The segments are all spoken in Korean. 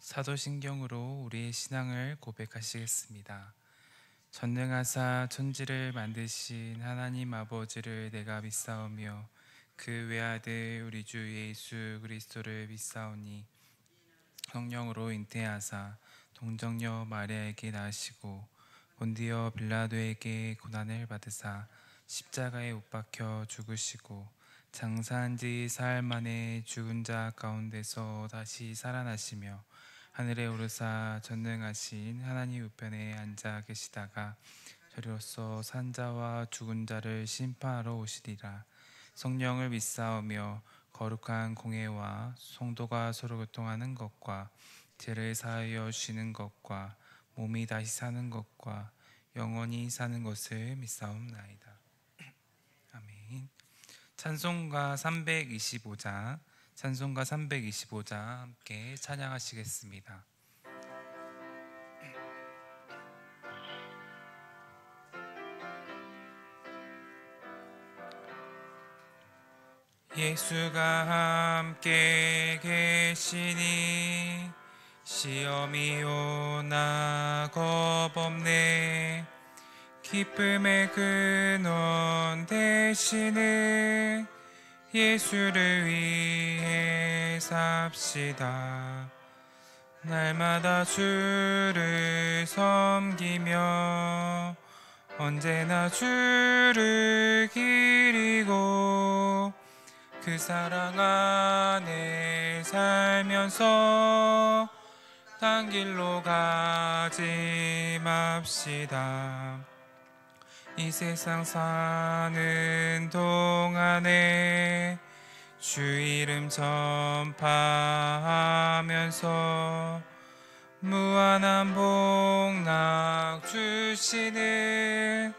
사도신경으로 우리의 신앙을 고백하시겠습니다. 전능하사 천지를 만드신 하나님 아버지를 내가 믿사오며 그 외아들 우리 주 예수 그리스도를 믿사오니 성령으로 잉태하사 동정녀 마리아에게 낳으시고 본디오 빌라도에게 고난을 받으사 십자가에 못 박혀 죽으시고 장사한 지 사흘 만에 죽은 자 가운데서 다시 살아나시며 하늘에 오르사 전능하신 하나님 우편에 앉아 계시다가 저리로서 산 자와 죽은 자를 심판하러 오시리라. 성령을 믿사오며 거룩한 공회와 성도가 서로 교통하는 것과 죄를 사하여 주시는 것과 몸이 다시 사는 것과 영원히 사는 것을 믿사옵나이다. 아멘. 찬송가 325장 함께 찬양하시겠습니다. 예수가 함께 계시니 시험이 오나 겁없네. 기쁨의 근원 되시는 예수를 위해 삽시다. 날마다 주를 섬기며 언제나 주를 기리고 그 사랑 안에 살면서 딴 길로 가지 맙시다. 이 세상 사는 동안에 주 이름 전파하면서 무한한 복락 주시는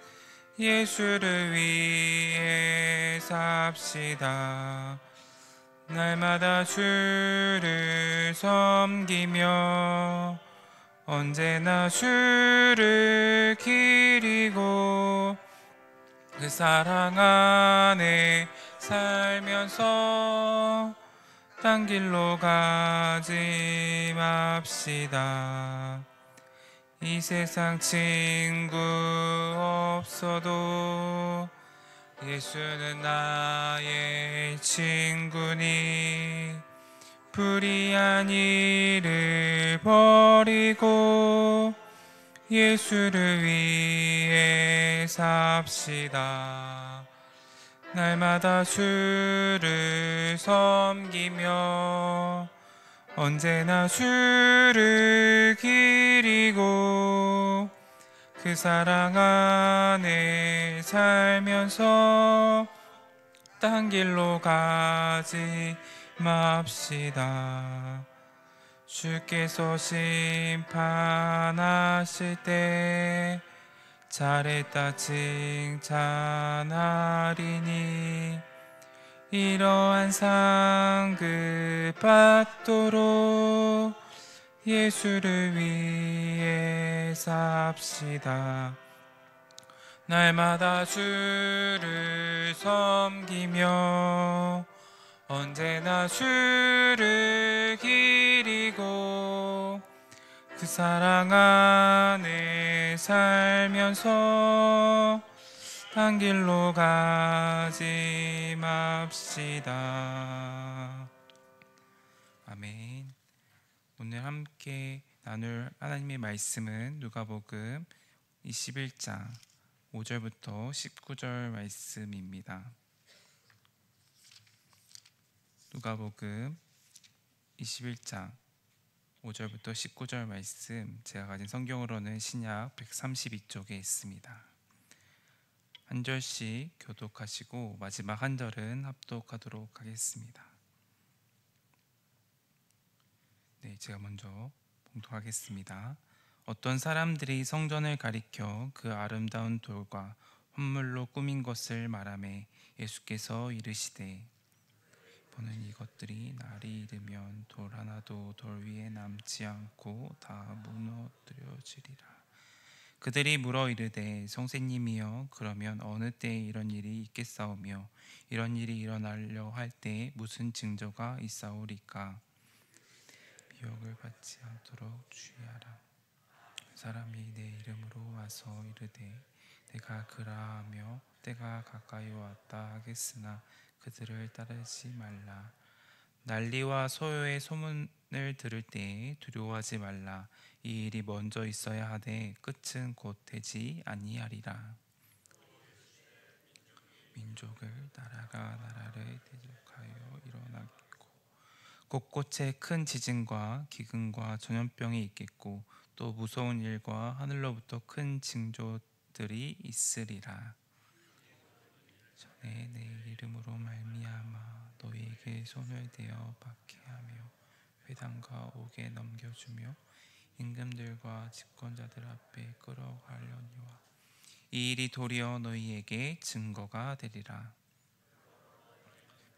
예수를 위해 삽시다. 날마다 주를 섬기며 언제나 주를 기리고 그 사랑 안에 살면서 딴 길로 가지 맙시다. 이 세상 친구 없어도 예수는 나의 친구니 불의한 일을 버리고 예수를 위해 삽시다. 날마다 주를 섬기며 언제나 주를 기리고 그 사랑 안에 살면서 딴 길로 가지 맙시다. 주께서 심판하실 때 잘했다 칭찬하리니 이러한 상급 받도록 예수를 위해 삽시다. 날마다 주를 섬기며 언제나 주를 기리고 그 사랑 안에 살면서 딴 길로 가지 맙시다. 아멘. 오늘 함께 나눌 하나님의 말씀은 누가복음 21장 5절부터 19절 말씀입니다. 누가복음 21장 5절부터 19절 말씀, 제가 가진 성경으로는 신약 132쪽에 있습니다. 한 절씩 교독하시고 마지막 한 절은 합독하도록 하겠습니다. 네, 제가 먼저 봉독하겠습니다. 어떤 사람들이 성전을 가리켜 그 아름다운 돌과 헌물로 꾸민 것을 말하매 예수께서 이르시되 보는 이것들이 날이 이르면 돌 하나도 돌 위에 남지 않고 다 무너뜨려지리라. 그들이 물어 이르되 선생님이여 그러면 어느 때에 이런 일이 있겠사오며 이런 일이 일어나려 할 때에 무슨 징조가 있사오리까? 미혹을 받지 않도록 주의하라. 사람이 내 이름으로 와서 이르되 내가 그라하며 때가 가까이 왔다 하겠으나 그들을 따르지 말라. 난리와 소요의 소문을 들을 때에 두려워하지 말라. 이 일이 먼저 있어야 하되 끝은 곧 되지 아니하리라. 민족을 나라가 나라를 대적하여 일어나겠고 곳곳에 큰 지진과 기근과 전염병이 있겠고 또 무서운 일과 하늘로부터 큰 징조들이 있으리라. 전에 내 이름으로 말미암아 너희에게 손을 대어 박해하며 회당과 옥에 넘겨주며 임금들과 집권자들 앞에 끌어가려니와 이 일이 도리어 너희에게 증거가 되리라.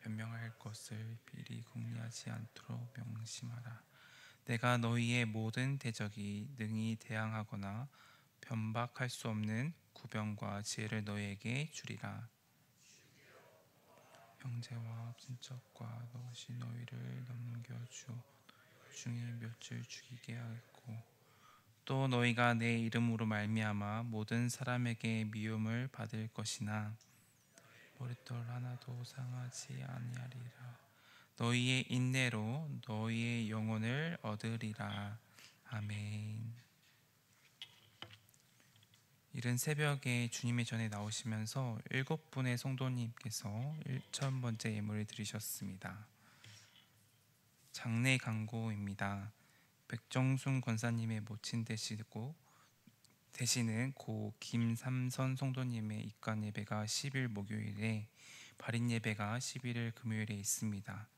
변명할 것을 비리 궁리하지 않도록 명심하라. 내가 너희의 모든 대적이 능히 대항하거나 변박할 수 없는 구병과 지혜를 너희에게 주리라. 형제와 친척과 너시 너희를 넘겨주어 중에 몇을 죽이게 하겠고 또 너희가 내 이름으로 말미암아 모든 사람에게 미움을 받을 것이나 머릿돌 하나도 상하지 아니하리라. 너희의 인내로 너희의 영혼을 얻으리라. 아멘. 이른 새벽에 주님의 전에 나오시면서 7분의 성도님께서 1,000번째 예물을 드리셨습니다. 장례 강고입니다. 백정순 권사님의 모친 되시는 고 김삼선 성도님의 입관 예배가 10일 목요일에 발인 예배가 11일 금요일에 있습니다.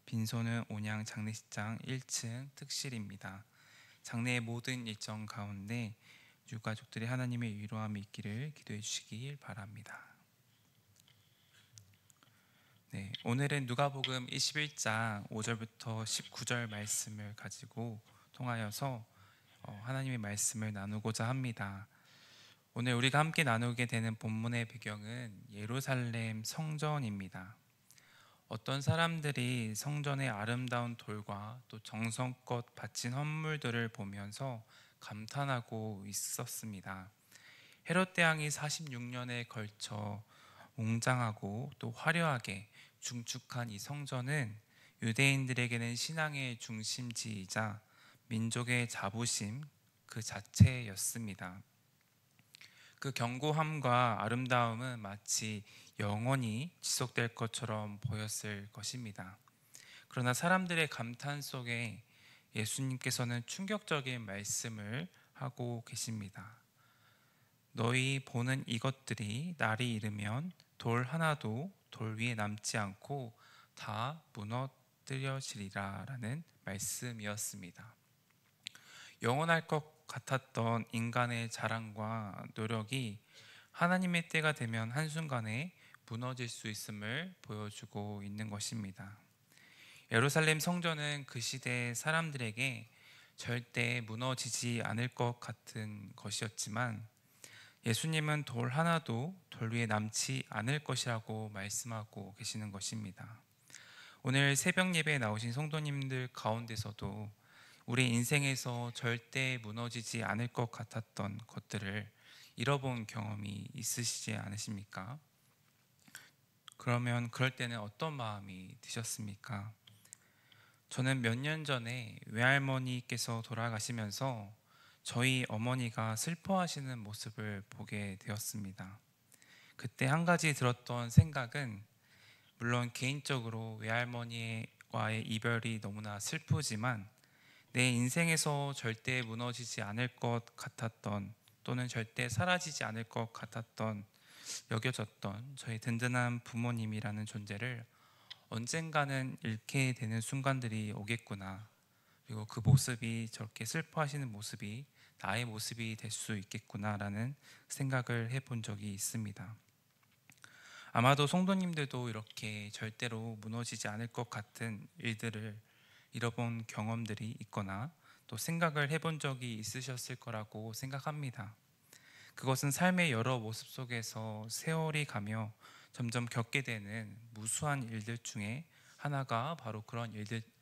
빈소는 온양 장례식장 1층 특실입니다. 장례의 모든 일정 가운데 유가족들의 하나님의 위로함이 있기를 기도해 주시길 바랍니다. 네, 오늘은 누가복음 21장 5절부터 19절 말씀을 가지고 통하여서 하나님의 말씀을 나누고자 합니다. 오늘 우리가 함께 나누게 되는 본문의 배경은 예루살렘 성전입니다. 어떤 사람들이 성전의 아름다운 돌과 또 정성껏 바친 헌물들을 보면서 감탄하고 있었습니다. 헤롯 대왕이 46년에 걸쳐 웅장하고 또 화려하게 중축한 이 성전은 유대인들에게는 신앙의 중심지이자 민족의 자부심 그 자체였습니다. 그 견고함과 아름다움은 마치 영원히 지속될 것처럼 보였을 것입니다. 그러나 사람들의 감탄 속에 예수님께서는 충격적인 말씀을 하고 계십니다. 너희 보는 이것들이 날이 이르면 돌 하나도 돌 위에 남지 않고 다 무너뜨려지리라 라는 말씀이었습니다. 영원할 것 같았던 인간의 자랑과 노력이 하나님의 때가 되면 한순간에 무너질 수 있음을 보여주고 있는 것입니다. 예루살렘 성전은 그 시대 사람들에게 절대 무너지지 않을 것 같은 것이었지만 예수님은 돌 하나도 돌 위에 남지 않을 것이라고 말씀하고 계시는 것입니다. 오늘 새벽 예배에 나오신 성도님들 가운데서도 우리 인생에서 절대 무너지지 않을 것 같았던 것들을 잃어본 경험이 있으시지 않으십니까? 그러면 그럴 때는 어떤 마음이 드셨습니까? 저는 몇 년 전에 외할머니께서 돌아가시면서 저희 어머니가 슬퍼하시는 모습을 보게 되었습니다. 그때 한 가지 들었던 생각은 물론 개인적으로 외할머니와의 이별이 너무나 슬프지만 내 인생에서 절대 무너지지 않을 것 같았던 또는 절대 사라지지 않을 것 같았던 여겨졌던 저희 든든한 부모님이라는 존재를 언젠가는 잃게 되는 순간들이 오겠구나. 그리고 그 모습이 저렇게 슬퍼하시는 모습이 나의 모습이 될 수 있겠구나라는 생각을 해본 적이 있습니다. 아마도 성도님들도 이렇게 절대로 무너지지 않을 것 같은 일들을 잃어본 경험들이 있거나 또 생각을 해본 적이 있으셨을 거라고 생각합니다. 그것은 삶의 여러 모습 속에서 세월이 가며 점점 겪게 되는 무수한 일들 중에 하나가 바로 그런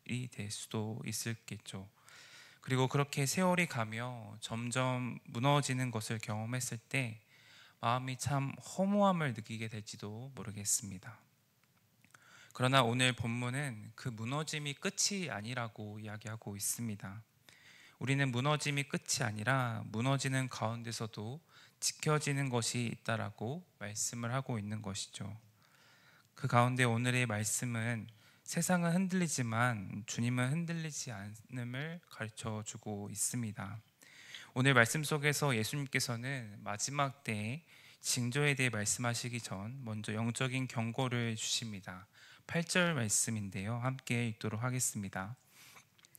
일이 될 수도 있었겠죠. 그리고 그렇게 세월이 가며 점점 무너지는 것을 경험했을 때 마음이 참 허무함을 느끼게 될지도 모르겠습니다. 그러나 오늘 본문은 그 무너짐이 끝이 아니라고 이야기하고 있습니다. 우리는 무너짐이 끝이 아니라 무너지는 가운데서도 지켜지는 것이 있다라고 말씀을 하고 있는 것이죠. 그 가운데 오늘의 말씀은 세상은 흔들리지만 주님은 흔들리지 않음을 가르쳐 주고 있습니다. 오늘 말씀 속에서 예수님께서는 마지막 때에 징조에 대해 말씀하시기 전 먼저 영적인 경고를 주십니다. 8절 말씀인데요. 함께 읽도록 하겠습니다.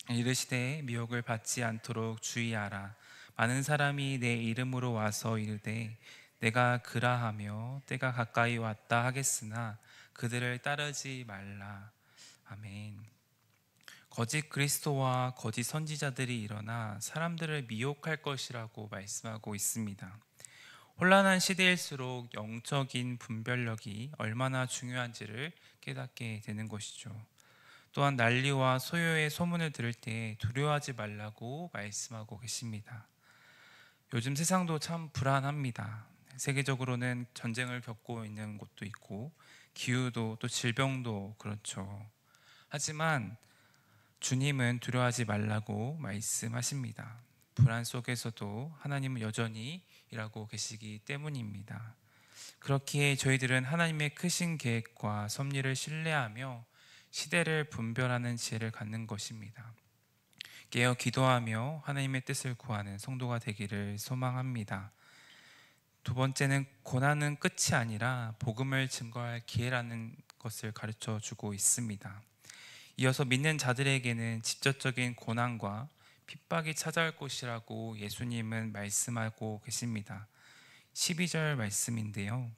이르시되 미혹을 받지 않도록 주의하라. 많은 사람이 내 이름으로 와서 이르되 내가 그라하며 때가 가까이 왔다 하겠으나 그들을 따르지 말라. 아멘. 거짓 그리스도와 거짓 선지자들이 일어나 사람들을 미혹할 것이라고 말씀하고 있습니다. 혼란한 시대일수록 영적인 분별력이 얼마나 중요한지를 깨닫게 되는 것이죠. 또한 난리와 소요의 소문을 들을 때 두려워하지 말라고 말씀하고 계십니다. 요즘 세상도 참 불안합니다. 세계적으로는 전쟁을 겪고 있는 곳도 있고 기후도 또 질병도 그렇죠. 하지만 주님은 두려워하지 말라고 말씀하십니다. 불안 속에서도 하나님은 여전히 일하고 계시기 때문입니다. 그렇기에 저희들은 하나님의 크신 계획과 섭리를 신뢰하며 시대를 분별하는 지혜를 갖는 것입니다. 깨어 기도하며 하나님의 뜻을 구하는 성도가 되기를 소망합니다. 두 번째는 고난은 끝이 아니라 복음을 증거할 기회라는 것을 가르쳐 주고 있습니다. 이어서 믿는 자들에게는 직접적인 고난과 핍박이 찾아올 것이라고 예수님은 말씀하고 계십니다. 12절 말씀인데요.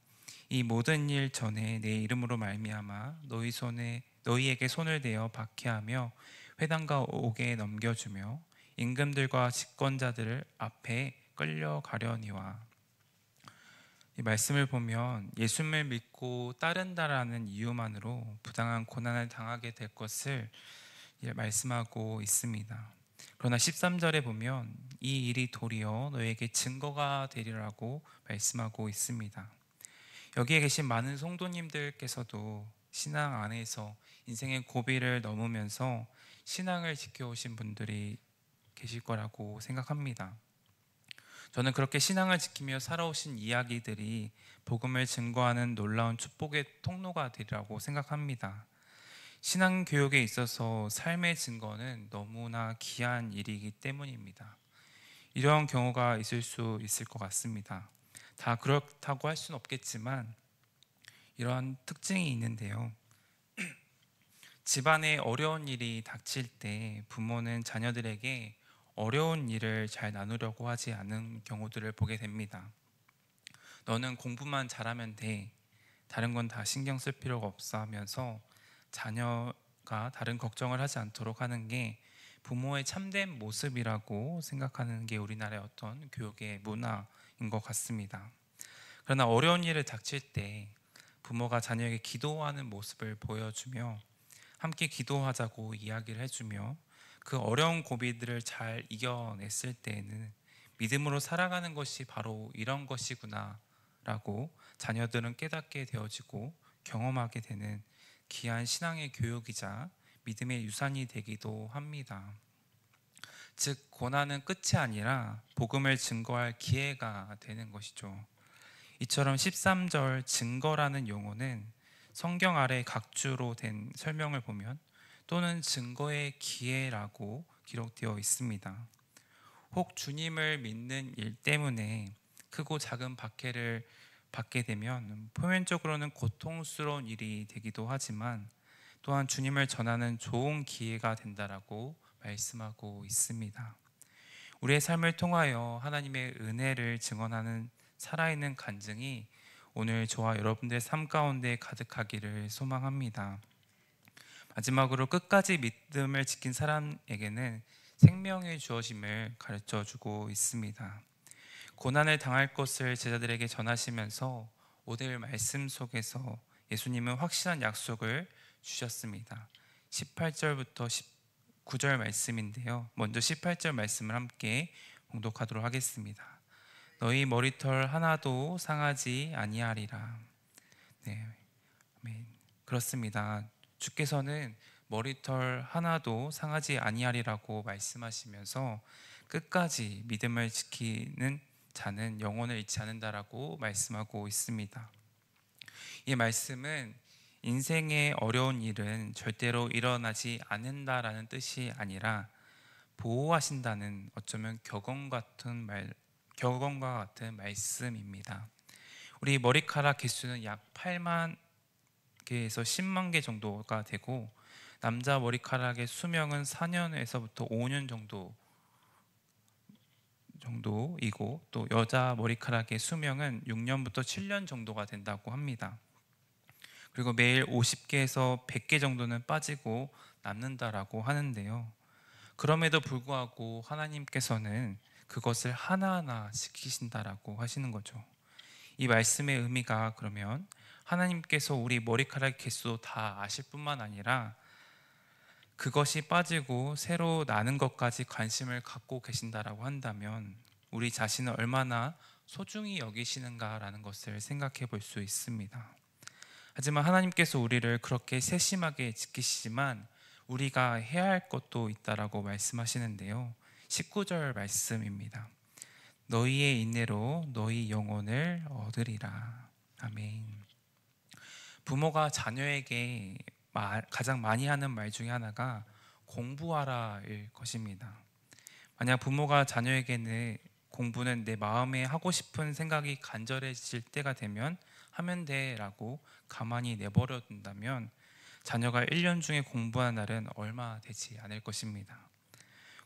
이 모든 일 전에 내 이름으로 말미암아 너희에게 손을 대어 박해하며 회당과 옥에 넘겨주며 임금들과 집권자들을 앞에 끌려가려니와. 이 말씀을 보면 예수님을 믿고 따른다라는 이유만으로 부당한 고난을 당하게 될 것을 말씀하고 있습니다. 그러나 13절에 보면 이 일이 도리어 너에게 증거가 되리라고 말씀하고 있습니다. 여기에 계신 많은 성도님들께서도 신앙 안에서 인생의 고비를 넘으면서 신앙을 지켜오신 분들이 계실 거라고 생각합니다. 저는 그렇게 신앙을 지키며 살아오신 이야기들이 복음을 증거하는 놀라운 축복의 통로가 되리라고 생각합니다. 신앙 교육에 있어서 삶의 증거는 너무나 귀한 일이기 때문입니다. 이런 경우가 있을 수 있을 것 같습니다. 다 그렇다고 할 수는 없겠지만 이러한 특징이 있는데요. 집안에 어려운 일이 닥칠 때 부모는 자녀들에게 어려운 일을 잘 나누려고 하지 않은 경우들을 보게 됩니다. 너는 공부만 잘하면 돼. 다른 건 다 신경 쓸 필요가 없어 하면서 자녀가 다른 걱정을 하지 않도록 하는 게 부모의 참된 모습이라고 생각하는 게 우리나라의 어떤 교육의 문화인 것 같습니다. 그러나 어려운 일을 닥칠 때 부모가 자녀에게 기도하는 모습을 보여주며 함께 기도하자고 이야기를 해주며 그 어려운 고비들을 잘 이겨냈을 때에는 믿음으로 살아가는 것이 바로 이런 것이구나 라고 자녀들은 깨닫게 되어지고 경험하게 되는 귀한 신앙의 교육이자 믿음의 유산이 되기도 합니다. 즉 고난은 끝이 아니라 복음을 증거할 기회가 되는 것이죠. 이처럼 13절 증거라는 용어는 성경 아래 각주로 된 설명을 보면 또는 증거의 기회라고 기록되어 있습니다. 혹 주님을 믿는 일 때문에 크고 작은 박해를 받게 되면 표면적으로는 고통스러운 일이 되기도 하지만 또한 주님을 전하는 좋은 기회가 된다라고 말씀하고 있습니다. 우리의 삶을 통하여 하나님의 은혜를 증언하는 살아있는 간증이 오늘 저와 여러분들의 삶 가운데 가득하기를 소망합니다. 마지막으로 끝까지 믿음을 지킨 사람에게는 생명이 주어짐을 가르쳐 주고 있습니다. 고난을 당할 것을 제자들에게 전하시면서 오늘 말씀 속에서 예수님은 확실한 약속을 주셨습니다. 18절부터 9절 말씀인데요. 먼저 18절 말씀을 함께 봉독하도록 하겠습니다. 너희 머리털 하나도 상하지 아니하리라. 네, 아멘. 그렇습니다. 주께서는 머리털 하나도 상하지 아니하리라고 말씀하시면서 끝까지 믿음을 지키는 자는 영혼을 잃지 않는다라고 말씀하고 있습니다. 이 말씀은 인생의 어려운 일은 절대로 일어나지 않는다라는 뜻이 아니라 보호하신다는 어쩌면 격언과 같은 말씀입니다. 우리 머리카락 개수는 약 8만 개에서 10만 개 정도가 되고 남자 머리카락의 수명은 4년에서부터 5년 정도이고 또 여자 머리카락의 수명은 6년부터 7년 정도가 된다고 합니다. 그리고 매일 50개에서 100개 정도는 빠지고 남는다라고 하는데요. 그럼에도 불구하고 하나님께서는 그것을 하나하나 지키신다라고 하시는 거죠. 이 말씀의 의미가 그러면 하나님께서 우리 머리카락 개수 다 아실 뿐만 아니라 그것이 빠지고 새로 나는 것까지 관심을 갖고 계신다라고 한다면 우리 자신을 얼마나 소중히 여기시는가라는 것을 생각해 볼 수 있습니다. 하지만 하나님께서 우리를 그렇게 세심하게 지키시지만 우리가 해야 할 것도 있다라고 말씀하시는데요. 19절 말씀입니다. 너희의 인내로 너희 영혼을 얻으리라. 아멘. 부모가 자녀에게 가장 많이 하는 말 중에 하나가 공부하라일 것입니다. 만약 부모가 자녀에게는 공부는 내 마음에 하고 싶은 생각이 간절해질 때가 되면 하면 돼 라고 가만히 내버려 둔다면 자녀가 1년 중에 공부한 날은 얼마 되지 않을 것입니다.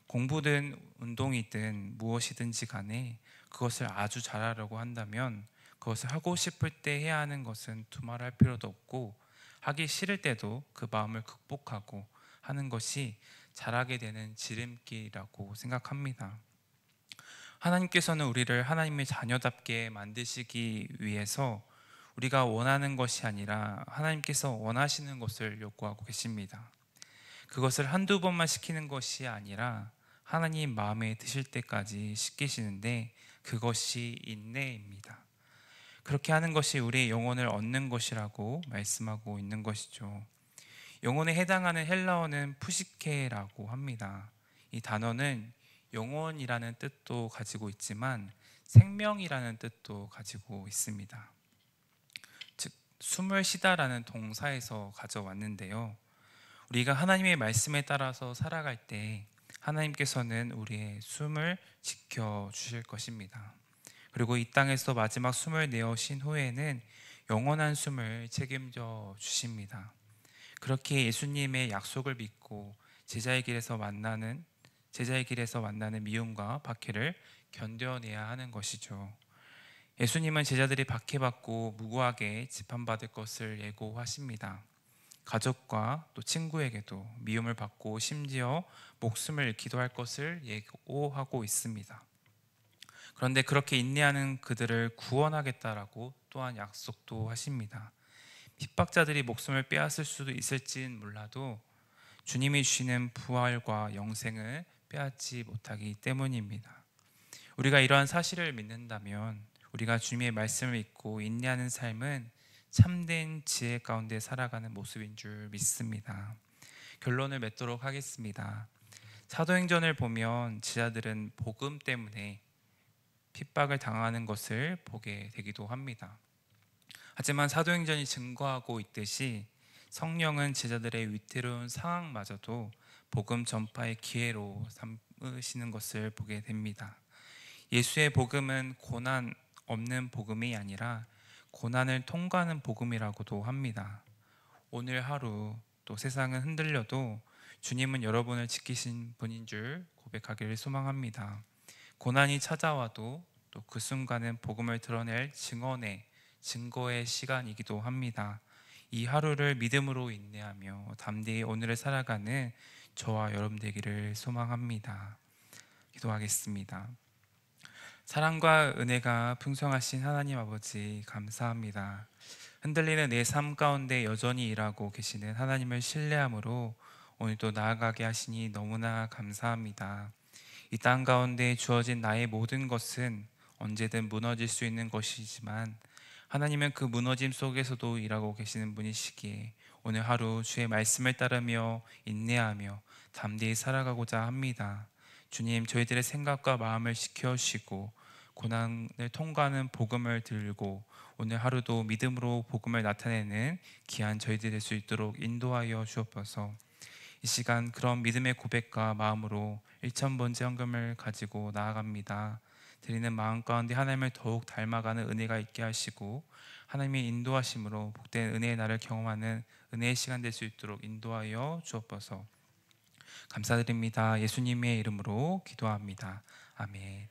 공부든 운동이든 무엇이든지 간에 그것을 아주 잘하려고 한다면 그것을 하고 싶을 때 해야 하는 것은 두말할 필요도 없고 하기 싫을 때도 그 마음을 극복하고 하는 것이 잘하게 되는 지름길이라고 생각합니다. 하나님께서는 우리를 하나님의 자녀답게 만드시기 위해서 우리가 원하는 것이 아니라 하나님께서 원하시는 것을 요구하고 계십니다. 그것을 한두 번만 시키는 것이 아니라 하나님 마음에 드실 때까지 시키시는데 그것이 인내입니다. 그렇게 하는 것이 우리의 영혼을 얻는 것이라고 말씀하고 있는 것이죠. 영혼에 해당하는 헬라어는 푸시케라고 합니다. 이 단어는 영혼이라는 뜻도 가지고 있지만 생명이라는 뜻도 가지고 있습니다. 즉 숨을 쉬다라는 동사에서 가져왔는데요. 우리가 하나님의 말씀에 따라서 살아갈 때 하나님께서는 우리의 숨을 지켜주실 것입니다. 그리고 이 땅에서 마지막 숨을 내어신 후에는 영원한 숨을 책임져 주십니다. 그렇게 예수님의 약속을 믿고 제자의 길에서 만나는 미움과 박해를 견뎌내야 하는 것이죠. 예수님은 제자들이 박해받고 무고하게 재판받을 것을 예고하십니다. 가족과 또 친구에게도 미움을 받고 심지어 목숨을 잃기도 할 것을 예고하고 있습니다. 그런데 그렇게 인내하는 그들을 구원하겠다라고 또한 약속도 하십니다. 핍박자들이 목숨을 빼앗을 수도 있을진 몰라도 주님이 주시는 부활과 영생을 빼앗지 못하기 때문입니다. 우리가 이러한 사실을 믿는다면 우리가 주님의 말씀을 믿고 인내하는 삶은 참된 지혜 가운데 살아가는 모습인 줄 믿습니다. 결론을 맺도록 하겠습니다. 사도행전을 보면 제자들은 복음 때문에 핍박을 당하는 것을 보게 되기도 합니다. 하지만 사도행전이 증거하고 있듯이 성령은 제자들의 위태로운 상황마저도 복음 전파의 기회로 삼으시는 것을 보게 됩니다. 예수의 복음은 고난 없는 복음이 아니라 고난을 통과하는 복음이라고도 합니다. 오늘 하루 또 세상은 흔들려도 주님은 여러분을 지키신 분인 줄 고백하기를 소망합니다. 고난이 찾아와도 또 그 순간은 복음을 드러낼 증거의 시간이기도 합니다. 이 하루를 믿음으로 인내하며 담대히 오늘을 살아가는 저와 여러분 되기를 소망합니다. 기도하겠습니다. 사랑과 은혜가 풍성하신 하나님 아버지 감사합니다. 흔들리는 내 삶 가운데 여전히 일하고 계시는 하나님을 신뢰함으로 오늘도 나아가게 하시니 너무나 감사합니다. 이 땅 가운데 주어진 나의 모든 것은 언제든 무너질 수 있는 것이지만 하나님은 그 무너짐 속에서도 일하고 계시는 분이시기에 오늘 하루 주의 말씀을 따르며 인내하며 담대히 살아가고자 합니다. 주님, 저희들의 생각과 마음을 지켜주시고 고난을 통과하는 복음을 들고 오늘 하루도 믿음으로 복음을 나타내는 귀한 저희들 될 수 있도록 인도하여 주옵소서. 이 시간 그런 믿음의 고백과 마음으로 1,000번째 헌금을 가지고 나아갑니다. 드리는 마음 가운데 하나님을 더욱 닮아가는 은혜가 있게 하시고 하나님의 인도하심으로 복된 은혜의 날을 경험하는 은혜의 시간 될 수 있도록 인도하여 주옵소서. 감사드립니다. 예수님의 이름으로 기도합니다. 아멘.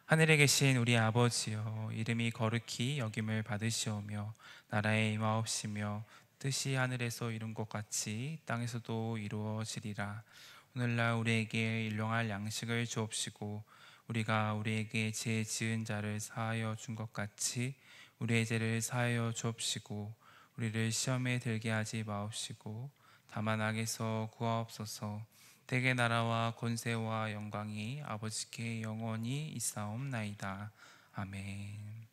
하늘에 계신 우리 아버지여, 이름이 거룩히 여김을 받으시오며 나라의 임하옵시며 뜻이 하늘에서 이룬 것 같이 땅에서도 이루어지리라. 오늘날 우리에게 일용할 양식을 주옵시고 우리가 우리에게 죄 지은 자를 사하여 준 것 같이 우리의 죄를 사하여 주옵시고 우리를 시험에 들게 하지 마옵시고 다만 악에서 구하옵소서. 대개 나라와 권세와 영광이 아버지께 영원히 있사옵나이다. 아멘.